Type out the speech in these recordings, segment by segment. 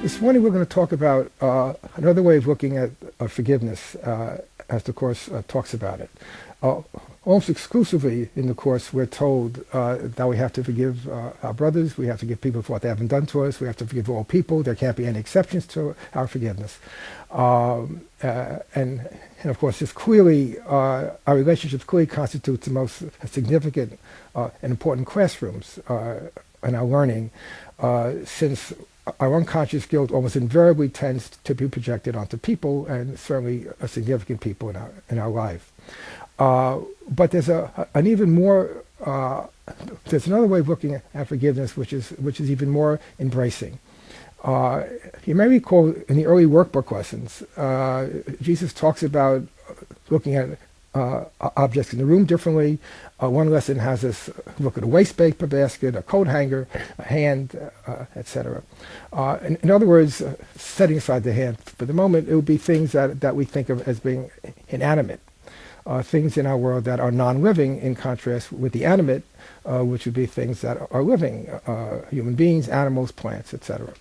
This morning we're going to talk about another way of looking at forgiveness as the Course talks about it. Almost exclusively in the Course we're told that we have to forgive our brothers, we have to forgive people for what they haven't done to us, we have to forgive all people, there can't be any exceptions to our forgiveness. And of course this clearly, our relationships clearly constitutes the most significant and important classrooms in our learning, since our unconscious guilt almost invariably tends to be projected onto people, and certainly a significant people in our life. But there's an even more there's another way of looking at forgiveness, which is even more embracing. You may recall in the early workbook lessons, Jesus talks about looking at objects in the room differently. One lesson has us look at a wastepaper basket, a coat hanger, a hand, etc. In other words, setting aside the hand for the moment, it would be things that we think of as being inanimate, things in our world that are non-living, in contrast with the animate, which would be things that are living, human beings, animals, plants, etc.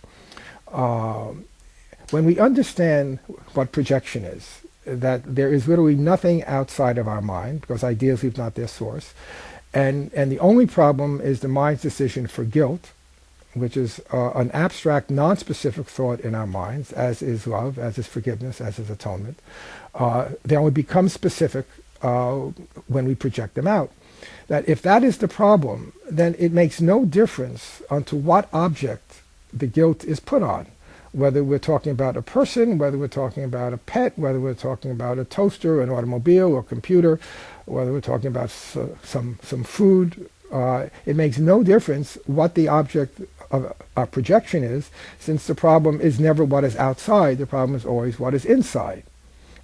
When we understand what projection is, that there is literally nothing outside of our mind, because ideas leave not their source, and the only problem is the mind's decision for guilt, which is an abstract, non-specific thought in our minds, as is love, as is forgiveness, as is atonement. They only become specific when we project them out. That if that is the problem, then it makes no difference onto what object the guilt is put on. Whether we're talking about a person, whether we're talking about a pet, whether we're talking about a toaster, an automobile, or computer, whether we're talking about some food, it makes no difference what the object of our projection is, since the problem is never what is outside, the problem is always what is inside.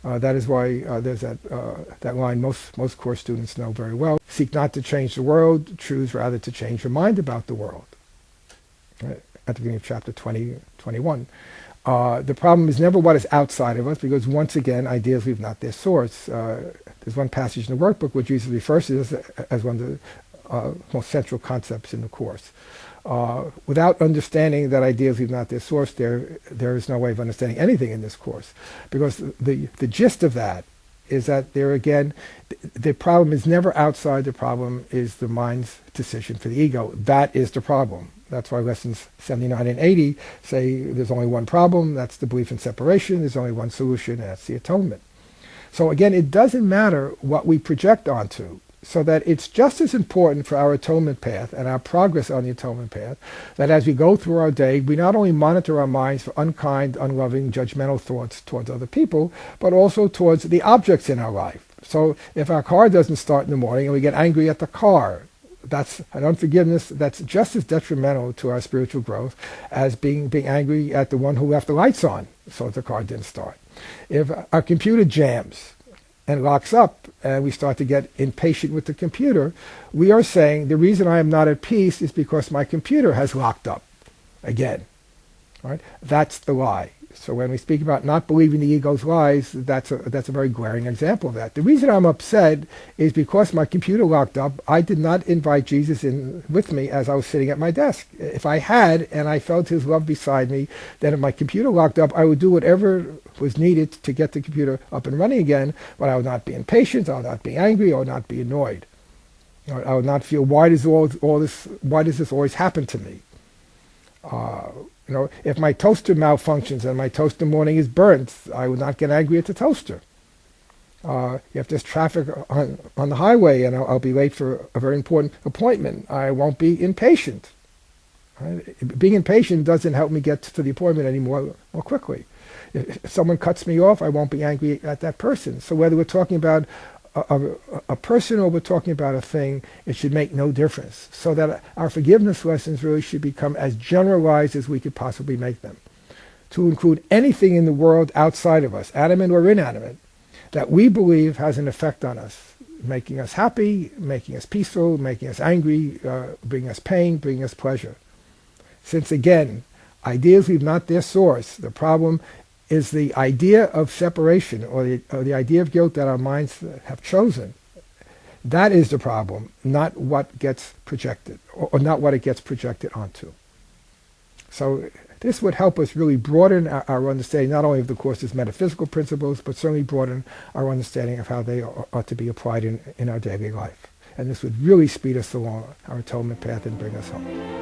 That is why there's that line most Course students know very well: seek not to change the world, choose rather to change your mind about the world. Right? At the beginning of chapter 21. The problem is never what is outside of us, because once again, ideas leave not their source. There's one passage in the workbook where Jesus refers to this as one of the most central concepts in the Course. Without understanding that ideas leave not their source, there is no way of understanding anything in this Course, because the gist of that is that there again, the problem is never outside, the problem is the mind's decision for the ego. That is the problem. That's why lessons 79 and 80 say there's only one problem, that's the belief in separation, there's only one solution, and that's the atonement. So again, it doesn't matter what we project onto, so that it's just as important for our atonement path and our progress on the atonement path that as we go through our day, we not only monitor our minds for unkind, unloving, judgmental thoughts towards other people, but also towards the objects in our life. So if our car doesn't start in the morning and we get angry at the car, that's an unforgiveness that's just as detrimental to our spiritual growth as being angry at the one who left the lights on so the car didn't start. If our computer jams and locks up and we start to get impatient with the computer, we are saying the reason I am not at peace is because my computer has locked up again. Right? That's the lie. So when we speak about not believing the ego's lies, that's a very glaring example of that. The reason I'm upset is because my computer locked up. I did not invite Jesus in with me as I was sitting at my desk. If I had, and I felt his love beside me, then if my computer locked up, I would do whatever was needed to get the computer up and running again, but I would not be impatient, I would not be angry, I would not be annoyed. I would not feel, why does this always happen to me? If my toaster malfunctions and my toaster morning is burnt, I would not get angry at the toaster. If there's traffic on the highway and I'll be late for a very important appointment, I won't be impatient. Right? Being impatient doesn't help me get to the appointment any more quickly. If someone cuts me off, I won't be angry at that person. So whether we're talking about a person or we're talking about a thing, it should make no difference. So that our forgiveness lessons really should become as generalized as we could possibly make them, to include anything in the world outside of us, animate or inanimate, that we believe has an effect on us, making us happy, making us peaceful, making us angry, bringing us pain, bringing us pleasure. Since again, ideas leave not their source, the problem is the idea of separation or the idea of guilt that our minds have chosen. That is the problem, not what gets projected, or not what it gets projected onto. So This would help us really broaden our understanding not only of the Course's metaphysical principles, but certainly broaden our understanding of how they ought to be applied in our daily life. And this would really speed us along our atonement path and bring us home.